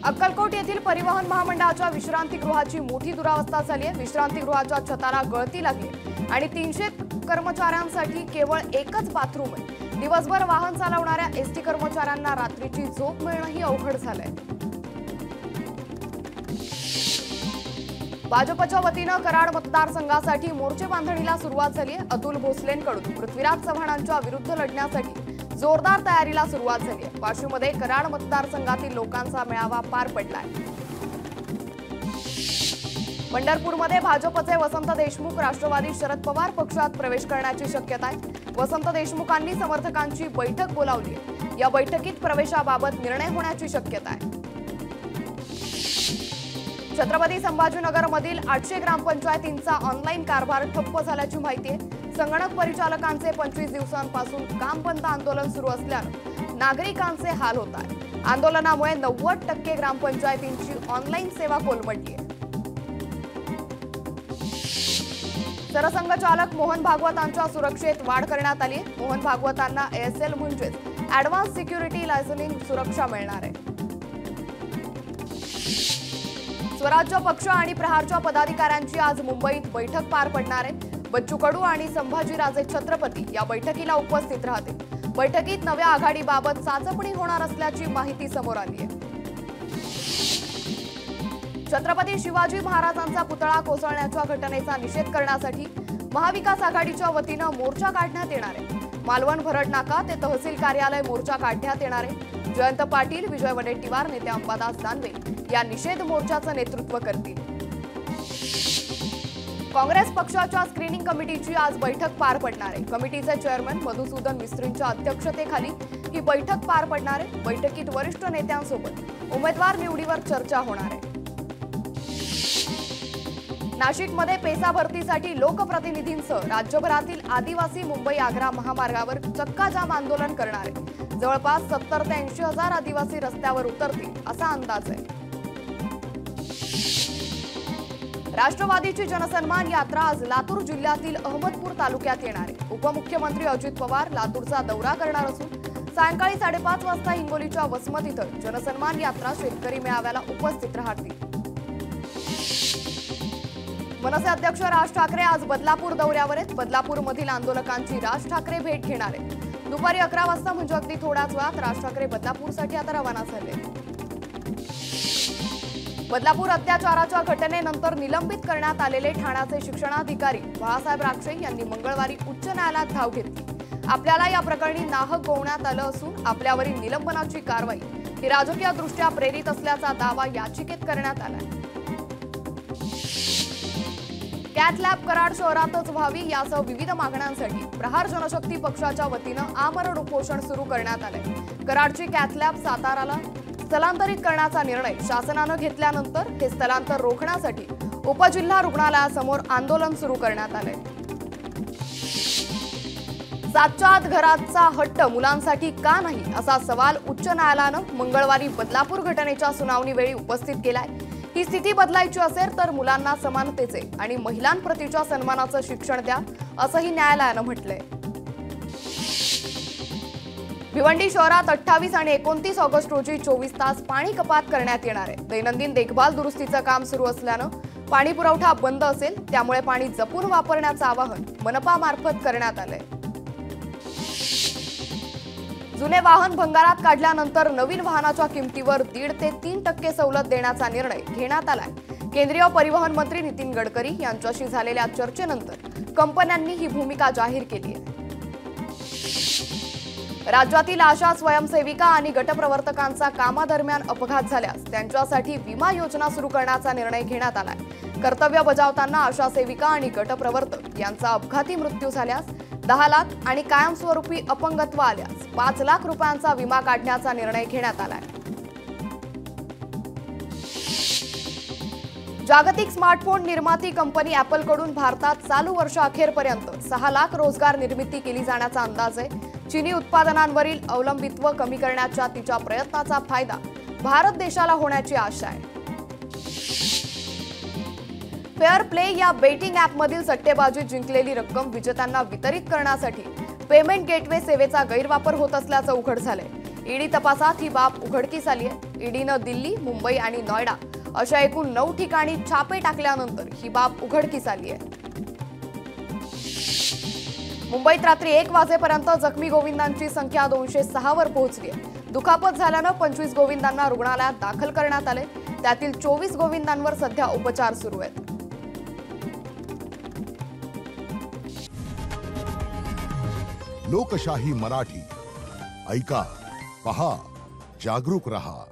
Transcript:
अक्कलकोट येथील परिवहन महामंडळाच्या विश्रांतीगृहाची मोठी दुरावस्था झाली आहे। विश्रांतीगृहाच्या छताला गळती लागली आणि 300 कर्मचाऱ्यांसाठी केवळ एकच बाथरूम आहे। दिवसभर वाहन चालवणाऱ्या एसटी कर्मचाऱ्यांना रात्रीची झोप मिळणंही अवघड झालंय। भाजपच्या वतीनं कराड मतदारसंघासाठी मोर्चे बांधणीला सुरुवात झाली आहे। अतुल भोसलेंकडून पृथ्वीराज चव्हाणांच्या विरुद्ध लढण्यासाठी जोरदार तयारीला सुरुवात झाली आहे। वाशीमध्ये कराड मतदारसंघातील लोकांचा मेळावा पार पडलाय। पंढरपूरमध्ये भाजपचे वसंत देशमुख राष्ट्रवादी शरद पवार पक्षात प्रवेश करण्याची शक्यता आहे। वसंत देशमुखांनी समर्थकांची बैठक बोलावली आहे। या बैठकीत प्रवेशाबाबत निर्णय होण्याची शक्यता आहे। छत्रपती संभाजीनगरमधील 800 ग्रामपंचायतींचा ऑनलाईन कारभार ठप्प झाल्याची माहिती आहे। संगणक परिचालकांचे 25 दिवसांपासून काम बंद आंदोलन सुरू असल्याने नागरिकांचे हाल होत आहे। आंदोलनामुळे 90% ग्रामपंचायतींची ऑनलाईन सेवा कोलमडली आहे। सरसंघचालक मोहन भागवतांच्या सुरक्षेत वाढ करण्यात आली आहे। मोहन भागवतांना एएसएल म्हणजेच ॲडव्हान्स सिक्युरिटी लायसन्सिंग सुरक्षा मिळणार आहे। स्वराज्य पक्ष आणि प्रहारच्या पदाधिकाऱ्यांची आज मुंबईत बैठक पार पडणार आहे। बच्चू कडू आणि संभाजीराजे छत्रपती या बैठकीला उपस्थित राहतील। बैठकीत नव्या आघाडीबाबत चाचपणी होणार असल्याची माहिती समोर आली आहे। छत्रपती शिवाजी महाराजांचा पुतळा कोसळण्याच्या घटनेचा निषेध करण्यासाठी महाविकास आघाडीच्या वतीनं मोर्चा काढण्यात येणार आहे। मालवण भरड नाका ते तहसील कार्यालय मोर्चा काढण्यात येणार आहे। जयंत पाटील, विजय वडेट्टीवार, नेते अंबादास दानवे या निषेध मोर्चाचं नेतृत्व करतील। काँग्रेस पक्षाच्या स्क्रीनिंग कमिटीची आज बैठक पार पडणार आहे। कमिटीचे चेअरमन मधुसूदन मिस्त्रींच्या अध्यक्षतेखाली ही बैठक पार पडणार आहे। बैठकीत वरिष्ठ नेत्यांसोबत उमेदवार निवडीवर चर्चा होणार आहे। नाशिकमध्ये पेसा भरतीसाठी लोकप्रतिनिधींसह राज्यभरातील आदिवासी मुंबई आग्रा महामार्गावर चक्काजाम आंदोलन करणार आहे। जवळपास 70 ते 80 हजार आदिवासी रस्त्यावर उतरतील असा अंदाज आहे। राष्ट्रवादीची जनसन्मान यात्रा आज लातूर जिल्ह्यातील अहमदपूर तालुक्यात येणार आहे। उपमुख्यमंत्री अजित पवार लातूरचा दौरा करणार असून सायंकाळी 5:30 वाजता हिंगोलीच्या वसमत इथं जनसन्मान यात्रा शेतकरी मेळाव्याला उपस्थित राहतील। मनसे अध्यक्ष राज ठाकरे आज बदलापूर दौऱ्यावर आहेत। बदलापूरमधील आंदोलकांची राज ठाकरे भेट घेणार आहेत। दुपारी 11 वाजता म्हणजे अगदी थोड्याच वेळात राज ठाकरे बदलापूरसाठी आता रवाना झाले। बदलापूर अत्याचाराच्या घटनेनंतर निलंबित करण्यात आलेले ठाण्याचे शिक्षणाधिकारी बाळासाहेब राक्षे यांनी मंगळवारी उच्च न्यायालयात धाव घेतली। आपल्याला या प्रकरणी नाहक गोवण्यात आलं असून आपल्यावरील निलंबनाची कारवाई ही राजकीयदृष्ट्या प्रेरित असल्याचा दावा याचिकेत करण्यात आलाय। कॅथ लॅब कराड शहरातच व्हावी यासह विविध मागण्यांसाठी प्रहार जनशक्ती पक्षाच्या वतीनं आमरण उपोषण सुरू करण्यात आलंय। कराडची कॅथ लॅब साताराला स्थलांतरित करण्याचा निर्णय शासनानं घेतल्यानंतर हे स्थलांतर रोखण्यासाठी उपजिल्हा रुग्णालयासमोर आंदोलन सुरू करण्यात आलंय। 7च्या आत घराचा हट्ट मुलांसाठी का नाही असा सवाल उच्च न्यायालयानं मंगळवारी बदलापूर घटनेच्या सुनावणीवेळी उपस्थित केलाय। ही स्थिती बदलायची असेल तर मुलांना समानतेचे आणि महिलांप्रतीच्या सन्मानाचं शिक्षण द्या असंही न्यायालयानं म्हटलंय। भिवंडी शहरात 28 आणि 29 ऑगस्ट रोजी 24 तास पाणी कपात करण्यात येणार आहे। दैनंदिन देखभाल दुरुस्तीचं काम सुरू असल्यानं पाणी पुरवठा बंद असेल, त्यामुळे पाणी जपून वापरण्याचं आवाहन मनपामार्फत करण्यात आलंय। जुने वाहन भंगारात काढल्यानंतर नवीन वाहनाच्या किमतीवर 1.5 ते 3% सवलत देण्याचा निर्णय घेण्यात आलाय। केंद्रीय परिवहन मंत्री नितीन गडकरी यांच्याशी झालेल्या चर्चेनंतर कंपन्यांनी ही भूमिका जाहीर केली आहे। राज्यातील आशा स्वयंसेविका आणि गटप्रवर्तकांचा कामादरम्यान अपघात झाल्यास त्यांच्यासाठी विमा योजना सुरू करण्याचा निर्णय घेण्यात आलाय। कर्तव्य बजावताना आशा सेविका आणि गटप्रवर्तक यांचा अपघाती मृत्यू झाल्यास 10 लाख आणि कायमस्वरूपी अपंगत्व आल्यास 5 लाख रुपयांचा विमा काढण्याचा निर्णय घेण्यात आलाय। जागतिक स्मार्टफोन निर्माती कंपनी ॲपलकडून भारतात चालू वर्षाअखेरपर्यंत 6 लाख रोजगार निर्मिती केली जाण्याचा अंदाज आहे। चीनी उत्पादनांवरील अवलंबित्व कमी करण्याच्या तिच्या प्रयत्नाचा फायदा भारत देशाला होण्याची आशा आहे। फेअर प्ले या बेटिंग ॲपमधील सट्टेबाजीत जिंकलेली रक्कम विजेत्यांना वितरित करण्यासाठी पेमेंट गेटवे सेवेचा गैरवापर होत असल्याचं उघड झालंय। ईडी तपासात ही बाब उघडकीस आली आहे। ईडीनं दिल्ली, मुंबई आणि नोएडा अशा एकूण 9 ठिकाणी छापे टाकल्यानंतर ही बाब उघडकीस आली आहे. मुंबईत रात्री 1 वाजेपर्यंत जखमी गोविंदांची संख्या 206 वर पोहोचली आहे. दुखापत झाल्यानं 25 गोविंदांना रुग्णालयात दाखल करण्यात आले. त्यातील 24 गोविंदांवर सध्या उपचार सुरू आहेत. लोकशाही मराठी ऐका, पहा, जागरूक रहा.